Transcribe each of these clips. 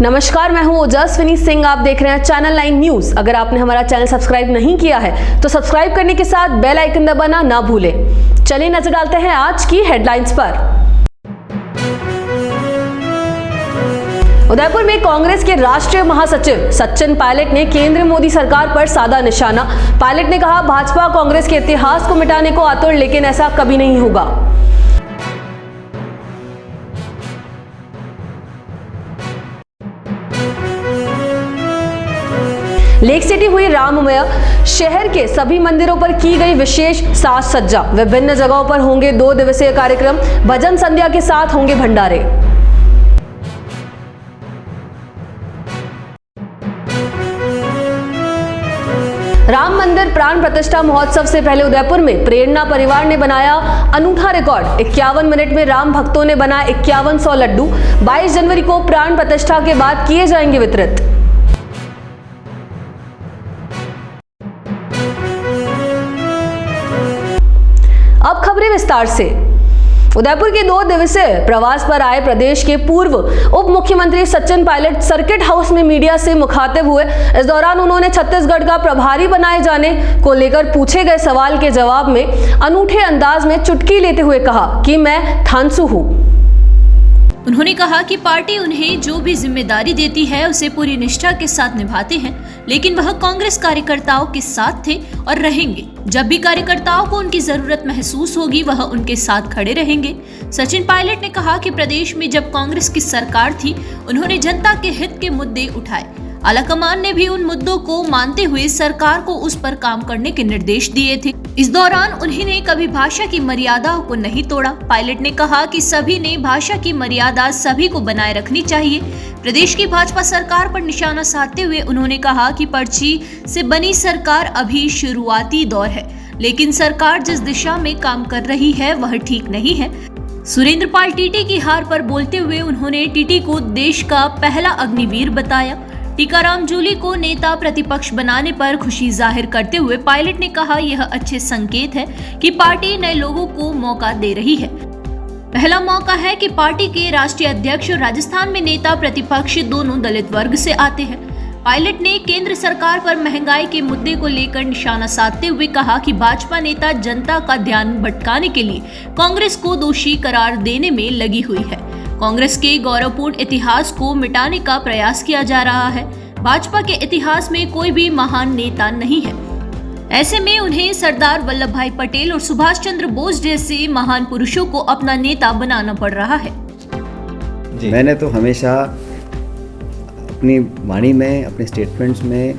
नमस्कार, मैं हूं ओजस्विनी सिंह। आप देख रहे हैं चैनल 9 न्यूज। अगर आपने हमारा चैनल सब्सक्राइब नहीं किया है तो सब्सक्राइब करने के साथ बेल आइकन दबाना ना भूलें। चलिए नजर डालते हैं आज की हेडलाइंस पर। उदयपुर में कांग्रेस के राष्ट्रीय महासचिव सचिन पायलट ने केंद्र मोदी सरकार पर साधा निशाना। पायलट ने कहा, भाजपा कांग्रेस के इतिहास को मिटाने को आतुर, लेकिन ऐसा कभी नहीं होगा। लेक सिटी हुई राममय, शहर के सभी मंदिरों पर की गई विशेष साज सज्जा। विभिन्न जगहों पर होंगे 2 दिवसीय कार्यक्रम, भजन संध्या के साथ होंगे भंडारे। राम मंदिर प्राण प्रतिष्ठा महोत्सव से पहले उदयपुर में प्रेरणा परिवार ने बनाया अनूठा रिकॉर्ड। 51 मिनट में राम भक्तों ने बनाए 5100 लड्डू। 22 जनवरी को प्राण प्रतिष्ठा के बाद किए जाएंगे वितरित। अब खबरें विस्तार से। उदयपुर के 2 दिवसीय प्रवास पर आए प्रदेश के पूर्व उप मुख्यमंत्री सचिन पायलट सर्किट हाउस में मीडिया से मुखातिब हुए। इस दौरान उन्होंने छत्तीसगढ़ का प्रभारी बनाए जाने को लेकर पूछे गए सवाल के जवाब में अनूठे अंदाज में चुटकी लेते हुए कहा कि मैं थानसू हूं। उन्होंने कहा कि पार्टी उन्हें जो भी जिम्मेदारी देती है उसे पूरी निष्ठा के साथ निभाते हैं, लेकिन वह कांग्रेस कार्यकर्ताओं के साथ थे और रहेंगे। जब भी कार्यकर्ताओं को उनकी जरूरत महसूस होगी वह उनके साथ खड़े रहेंगे। सचिन पायलट ने कहा कि प्रदेश में जब कांग्रेस की सरकार थी उन्होंने जनता के हित के मुद्दे उठाए। आलाकमान ने भी उन मुद्दों को मानते हुए सरकार को उस पर काम करने के निर्देश दिए थे। इस दौरान उन्होंने कभी भाषा की मर्यादाओं को नहीं तोड़ा। पायलट ने कहा कि सभी ने भाषा की मर्यादा सभी को बनाए रखनी चाहिए। प्रदेश की भाजपा सरकार पर निशाना साधते हुए उन्होंने कहा कि पर्ची से बनी सरकार अभी शुरुआती दौर है, लेकिन सरकार जिस दिशा में काम कर रही है वह ठीक नहीं है। सुरेंद्र पाल टीटी की हार पर बोलते हुए उन्होंने टीटी को देश का पहला अग्निवीर बताया। टीकाराम जूली को नेता प्रतिपक्ष बनाने पर खुशी जाहिर करते हुए पायलट ने कहा, यह अच्छे संकेत है कि पार्टी नए लोगों को मौका दे रही है। पहला मौका है कि पार्टी के राष्ट्रीय अध्यक्ष और राजस्थान में नेता प्रतिपक्ष दोनों दलित वर्ग से आते हैं। पायलट ने केंद्र सरकार पर महंगाई के मुद्दे को लेकर निशाना साधते हुए कहा कि भाजपा नेता जनता का ध्यान भटकाने के लिए कांग्रेस को दोषी करार देने में लगी हुई है। कांग्रेस के गौरवपूर्ण इतिहास को मिटाने का प्रयास किया जा रहा है। भाजपा के इतिहास में कोई भी महान नेता नहीं है। ऐसे में उन्हें सरदार वल्लभ भाई पटेल और सुभाष चंद्र बोस जैसे महान पुरुषों को अपना नेता बनाना पड़ रहा है। मैंने तो हमेशा अपनी वाणी में, अपने स्टेटमेंट्स में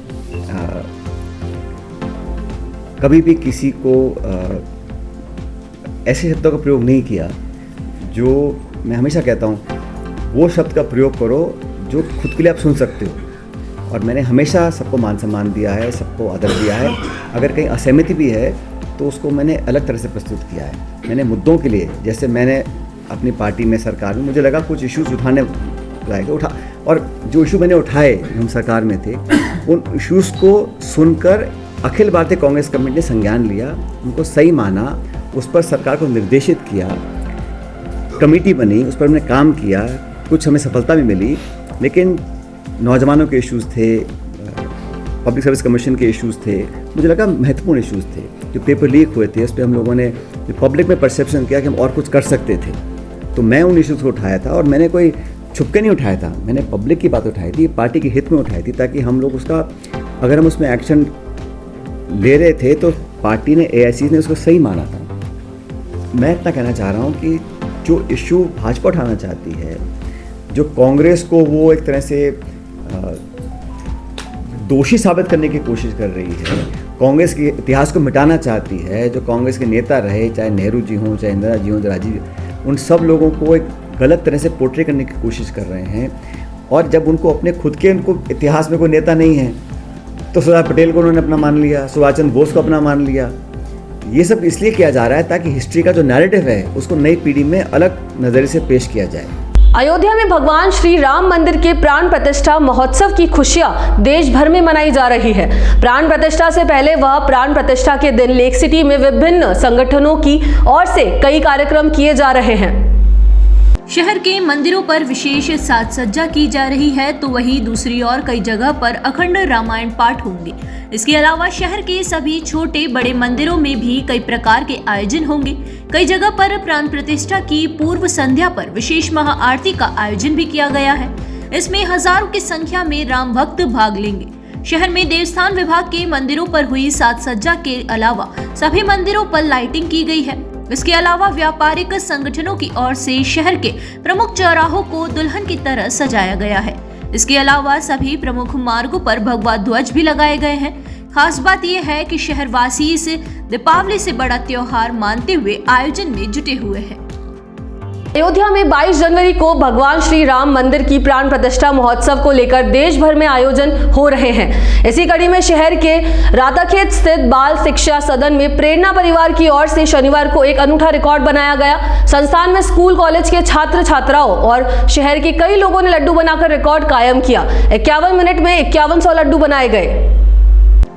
कभी भी किसी को ऐसे शब्दों का प्रयोग नहीं किया। जो मैं हमेशा कहता हूँ वो शब्द का प्रयोग करो जो खुद के लिए आप सुन सकते हो। और मैंने हमेशा सबको मान सम्मान दिया है, सबको आदर दिया है। अगर कहीं असहमति भी है तो उसको मैंने अलग तरह से प्रस्तुत किया है। मैंने मुद्दों के लिए, जैसे मैंने अपनी पार्टी में, सरकार में, मुझे लगा कुछ इश्यूज उठा और जो इशू मैंने उठाए, हम सरकार में थे, उन इश्यूज़ को सुनकर अखिल भारतीय कांग्रेस कमेटी ने संज्ञान लिया, उनको सही माना, उस पर सरकार को निर्देशित किया। कमेटी बनी, उस पर हमने काम किया, कुछ हमें सफलता भी मिली। लेकिन नौजवानों के इश्यूज़ थे, पब्लिक सर्विस कमीशन के इश्यूज़ थे, मुझे लगा महत्वपूर्ण इश्यूज़ थे। जो पेपर लीक हुए थे उस पर हम लोगों ने पब्लिक में परसेप्शन किया कि हम और कुछ कर सकते थे। तो मैं उन इश्यूज़ को उठाया था और मैंने कोई छुपके नहीं उठाया था। मैंने पब्लिक की बात उठाई थी, पार्टी के हित में उठाई थी, ताकि हम लोग उसका, अगर हम उसमें एक्शन ले रहे थे तो पार्टी ने, AIC ने उसको सही माना था। मैं इतना कहना चाह रहा हूँ कि जो इशू भाजपा उठाना चाहती है, जो कांग्रेस को वो एक तरह से दोषी साबित करने की कोशिश कर रही है, कांग्रेस के इतिहास को मिटाना चाहती है, जो कांग्रेस के नेता रहे, चाहे नेहरू जी हों, चाहे इंदिरा जी हों, राजीव, उन सब लोगों को एक गलत तरह से पोर्ट्रे करने की कोशिश कर रहे हैं। और जब उनको अपने खुद के, उनको इतिहास में कोई नेता नहीं है तो सरदार पटेल को उन्होंने अपना मान लिया, सुभाष चंद्र बोस को अपना मान लिया। ये सब इसलिए किया जा रहा है ताकि हिस्ट्री का जो नैरेटिव है उसको नई पीढ़ी में अलग नज़रिए से पेश किया जाए। अयोध्या में भगवान श्री राम मंदिर के प्राण प्रतिष्ठा महोत्सव की खुशियां देश भर में मनाई जा रही है। प्राण प्रतिष्ठा से पहले वह प्राण प्रतिष्ठा के दिन लेक सिटी में विभिन्न संगठनों की ओर से कई कार्यक्रम किए जा रहे हैं। शहर के मंदिरों पर विशेष साज सज्जा की जा रही है, तो वहीं दूसरी ओर कई जगह पर अखंड रामायण पाठ होंगे। इसके अलावा शहर के सभी छोटे बड़े मंदिरों में भी कई प्रकार के आयोजन होंगे। कई जगह पर प्राण प्रतिष्ठा की पूर्व संध्या पर विशेष महाआरती का आयोजन भी किया गया है। इसमें हजारों की संख्या में राम भक्त भाग लेंगे। शहर में देवस्थान विभाग के मंदिरों पर हुई साज सज्जा के अलावा सभी मंदिरों पर लाइटिंग की गई है। इसके अलावा व्यापारिक संगठनों की ओर से शहर के प्रमुख चौराहों को दुल्हन की तरह सजाया गया है। इसके अलावा सभी प्रमुख मार्गों पर भगवा ध्वज भी लगाए गए हैं। खास बात यह है कि शहरवासी इसे दीपावली से बड़ा त्योहार मानते हुए आयोजन में जुटे हुए हैं। अयोध्या में 22 जनवरी को भगवान श्री राम मंदिर की प्राण प्रतिष्ठा महोत्सव को लेकर देश भर में आयोजन हो रहे हैं। इसी कड़ी में शहर के राताखेत स्थित बाल शिक्षा सदन में प्रेरणा परिवार की ओर से शनिवार को एक अनूठा रिकॉर्ड बनाया गया। संस्थान में स्कूल कॉलेज के छात्र छात्राओं और शहर के कई लोगों ने लड्डू बनाकर रिकॉर्ड कायम किया। 51 मिनट में 5100 लड्डू बनाए गए।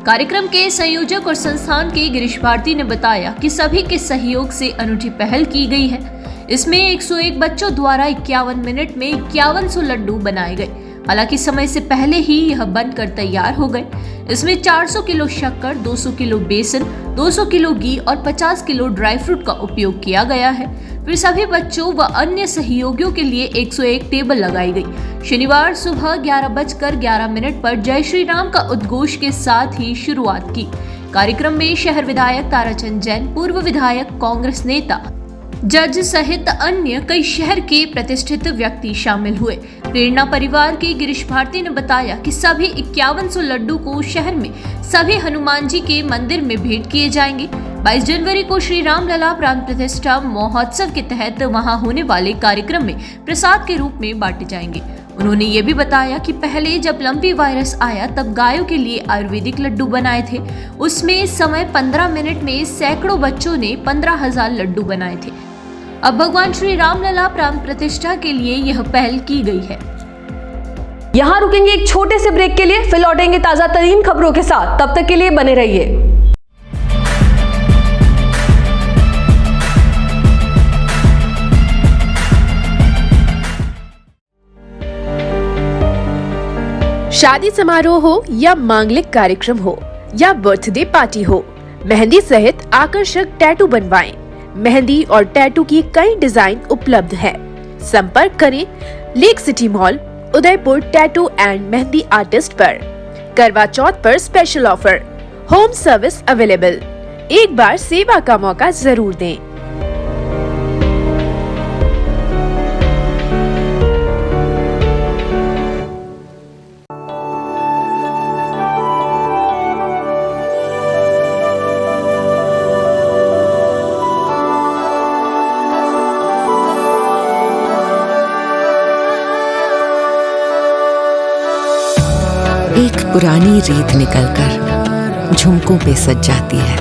कार्यक्रम के संयोजक और संस्थान के गिरीश भारती ने बताया कि सभी के सहयोग से अनूठी पहल की गई है। इसमें 101 बच्चों द्वारा 51 मिनट में 5100 लड्डू बनाए गए। हालांकि समय से पहले ही यह बनकर तैयार हो गए। इसमें 400 किलो शक्कर, 200 किलो बेसन, 200 किलो घी और 50 किलो ड्राई फ्रूट का उपयोग किया गया है। फिर सभी बच्चों व अन्य सहयोगियों के लिए 101 टेबल लगाई गई। शनिवार सुबह 11:11 पर जय श्री राम का उद्घोष के साथ ही शुरुआत की। कार्यक्रम में शहर विधायक ताराचंद जैन, पूर्व विधायक, कांग्रेस नेता, जज सहित अन्य कई शहर के प्रतिष्ठित व्यक्ति शामिल हुए। प्रेरणा परिवार के गिरीश भारती ने बताया कि सभी 5100 लड्डू को शहर में सभी हनुमान जी के मंदिर में भेंट किए जाएंगे। 22 जनवरी को श्री राम लला प्राण प्रतिष्ठा महोत्सव के तहत वहां होने वाले कार्यक्रम में प्रसाद के रूप में बांटे जाएंगे। उन्होंने ये भी बताया कि पहले जब लंपी वायरस आया तब गायों के लिए आयुर्वेदिक लड्डू बनाए थे। उसमें समय 15 मिनट में सैकड़ों बच्चों ने 15,000 लड्डू बनाए थे। अब भगवान श्री राम लला प्राण प्रतिष्ठा के लिए यह पहल की गई है। यहाँ रुकेंगे एक छोटे से ब्रेक के लिए, फिर लौटेंगे ताजा तरीन खबरों के साथ। तब तक के लिए बने रहिए। शादी समारोह हो या मांगलिक कार्यक्रम हो या बर्थडे पार्टी हो, मेहंदी सहित आकर्षक टैटू बनवाएं। मेहंदी और टैटू की कई डिजाइन उपलब्ध है। संपर्क करें lake city mall, Udaipur tattoo and mehndi artist पर। करवा चौथ पर special offer, home service available. एक बार सेवा का मौका जरूर दें। एक पुरानी रीत निकलकर झुमकों पे सज जाती है।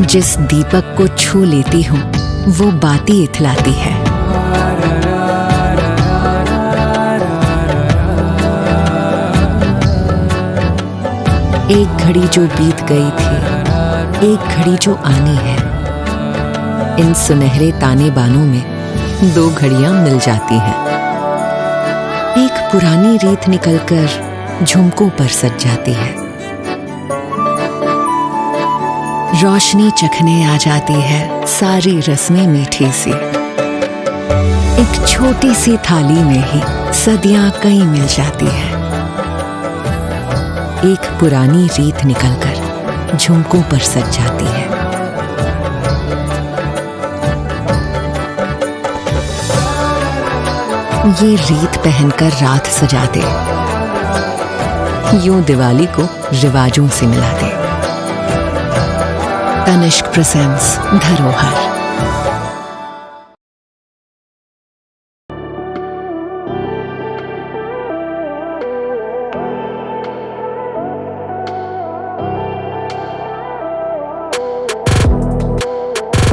जिस दीपक को छू लेती हूँ वो बाती इथलाती है। एक घड़ी जो बीत गई थी, एक घड़ी जो आनी है। इन सुनहरे ताने बानों में 2 घड़ियां मिल जाती हैं। एक पुरानी रीत निकलकर झुमकों पर सज जाती है। रोशनी चखने आ जाती है सारी रस्में मीठी सी। एक छोटी सी थाली में ही सदियां कई मिल जाती है। एक पुरानी रीत निकलकर झुमकों पर सज जाती है। ये रीत पहनकर रात सजा दे, यूं दिवाली को रिवाजों से मिला दे। तनिष्क प्रेजेंट्स धरोहर।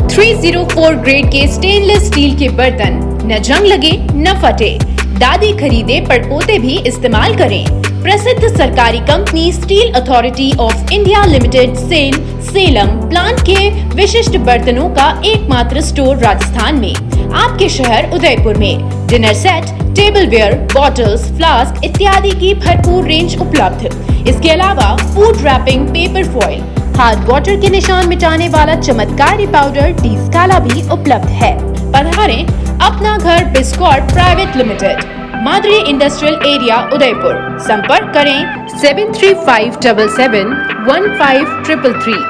.304 ग्रेड के स्टेनलेस स्टील के बर्तन, न जंग लगे न फटे। दादी खरीदे, पड़पोते भी इस्तेमाल करें। प्रसिद्ध सरकारी company steel authority of India limited Sen Salem plant के विशिष्ट बर्तनों का एकमात्र स्टोर राजस्थान में, आपके शहर उदयपुर में। Dinner set, tableware, bottles, flask इत्यादि की भरपूर रेंज उपलब्ध। इसके अलावा food wrapping, paper foil, hard water के निशान मिटाने वाला चमत्कारी पाउडर टी स्काला भी उपलब्ध है। पधारें Apna Ghar Biscot private limited, Madri industrial area Udaipur. संपर्क करें 7357715333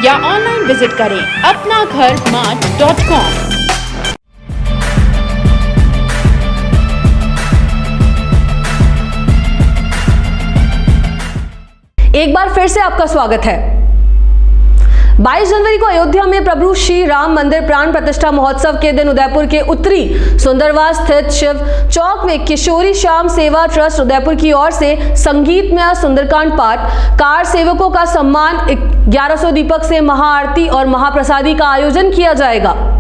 या ऑनलाइन विजिट करें apnagharmart.com। एक बार फिर से आपका स्वागत है। 22 जनवरी को अयोध्या में प्रभु श्री राम मंदिर प्राण प्रतिष्ठा महोत्सव के दिन उदयपुर के उत्तरी सुंदरवास स्थित शिव चौक में किशोरी श्याम सेवा ट्रस्ट उदयपुर की ओर से संगीतमय सुंदरकांड पाठ, कार सेवकों का सम्मान, 1100 दीपक से महाआरती और महाप्रसादी का आयोजन किया जाएगा।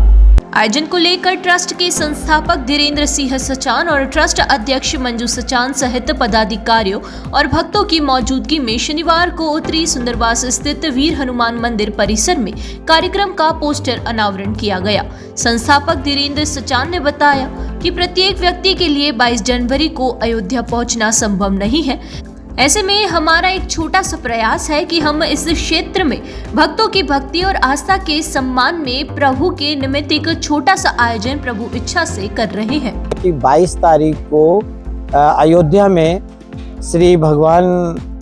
आयोजन को लेकर ट्रस्ट के संस्थापक धीरेन्द्र सिंह सचान और ट्रस्ट अध्यक्ष मंजू सचान सहित पदाधिकारियों और भक्तों की मौजूदगी में शनिवार को उत्तरी सुंदरवास स्थित वीर हनुमान मंदिर परिसर में कार्यक्रम का पोस्टर अनावरण किया गया। संस्थापक धीरेन्द्र सचान ने बताया कि प्रत्येक व्यक्ति के लिए 22 जनवरी को अयोध्या पहुंचना संभव नहीं है। ऐसे में हमारा एक छोटा सा प्रयास है कि हम इस क्षेत्र में भक्तों की भक्ति और आस्था के सम्मान में प्रभु के निमित्त एक छोटा सा आयोजन प्रभु इच्छा से कर रहे हैं। कि 22 तारीख को अयोध्या में श्री भगवान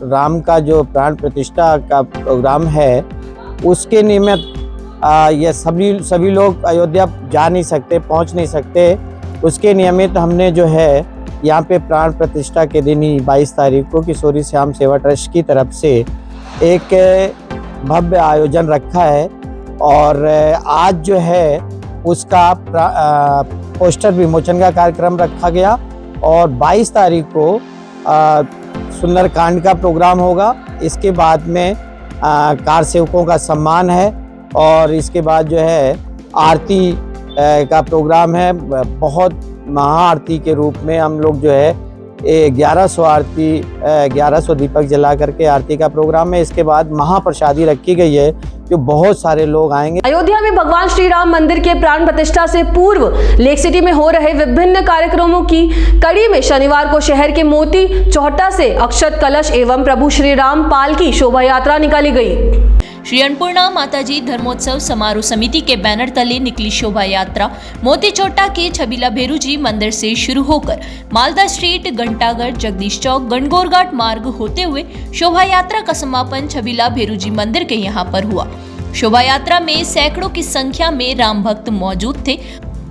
राम का जो प्राण प्रतिष्ठा का प्रोग्राम है, उसके निमित्त ये सभी लोग अयोध्या जा नहीं सकते, पहुंच नहीं सकते। उसके नियमित हमने जो है यहाँ पे प्राण प्रतिष्ठा के दिन ही 22 तारीख को किशोरी श्याम सेवा ट्रस्ट की तरफ से एक भव्य आयोजन रखा है और आज जो है उसका पोस्टर विमोचन का कार्यक्रम रखा गया और 22 तारीख को सुंदरकांड का प्रोग्राम होगा। इसके बाद में कार सेवकों का सम्मान है और इसके बाद जो है आरती का प्रोग्राम है। बहुत महाआरती के रूप में हम लोग जो है 1100 दीपक जला करके आरती का प्रोग्राम है। इसके बाद महाप्रसादी रखी गई है जो बहुत सारे लोग आएंगे। अयोध्या में भगवान श्री राम मंदिर के प्राण प्रतिष्ठा से पूर्व लेक सिटी में हो रहे विभिन्न कार्यक्रमों की कड़ी में शनिवार को शहर के मोती चौहटा से अक्षत कलश एवं प्रभु श्री राम पालकी शोभा यात्रा निकाली गई। श्री अन्नपूर्णा माताजी धर्मोत्सव समारोह समिति के बैनर तले निकली शोभा यात्रा मोती चौटा के छबीला भेरू जी मंदिर से शुरू होकर मालदा स्ट्रीट, घंटाघर, जगदीश चौक, गणगौरघाट मार्ग होते हुए शोभा यात्रा का समापन छबीला भेरू जी मंदिर के यहाँ पर हुआ। शोभा यात्रा में सैकड़ों की संख्या में राम भक्त मौजूद थे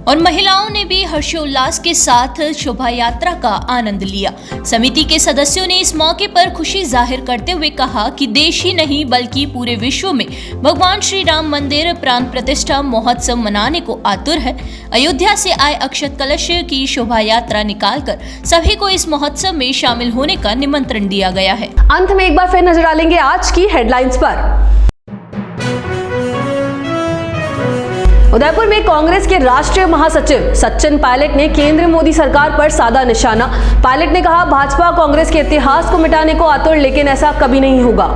और महिलाओं ने भी हर्षोल्लास के साथ शोभा यात्रा का आनंद लिया। समिति के सदस्यों ने इस मौके पर खुशी जाहिर करते हुए कहा कि देश ही नहीं बल्कि पूरे विश्व में भगवान श्री राम मंदिर प्राण प्रतिष्ठा महोत्सव मनाने को आतुर है। अयोध्या से आए अक्षत कलश की शोभा यात्रा निकालकर सभी को इस महोत्सव में शामिल होने का निमंत्रण दिया गया है। अंत में एक बार फिर नजर डालेंगे आज की हेडलाइंस पर। उदयपुर में कांग्रेस के राष्ट्रीय महासचिव सचिन पायलट ने केंद्र मोदी सरकार पर साधा निशाना। पायलट ने कहा, भाजपा कांग्रेस के इतिहास को मिटाने को आतुर, लेकिन ऐसा कभी नहीं होगा।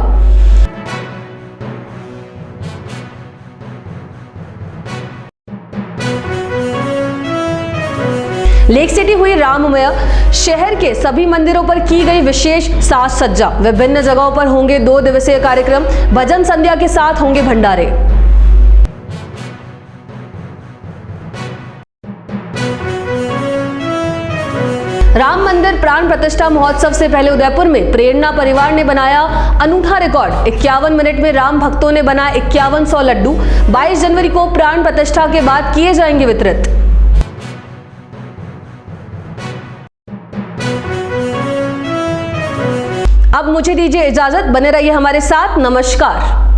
लेक सिटी हुई राममय, शहर के सभी मंदिरों पर की गई विशेष साज सज्जा। विभिन्न जगहों पर होंगे 2 दिवसीय कार्यक्रम, भजन संध्या के साथ होंगे भंडारे। राम मंदिर प्राण प्रतिष्ठा महोत्सव से पहले उदयपुर में प्रेरणा परिवार ने बनाया अनूठा रिकॉर्ड। 51 मिनट में राम भक्तों ने बनाए 5100 लड्डू। 22 जनवरी को प्राण प्रतिष्ठा के बाद किए जाएंगे वितरित। अब मुझे दीजिए इजाजत, बने रहिए हमारे साथ। नमस्कार।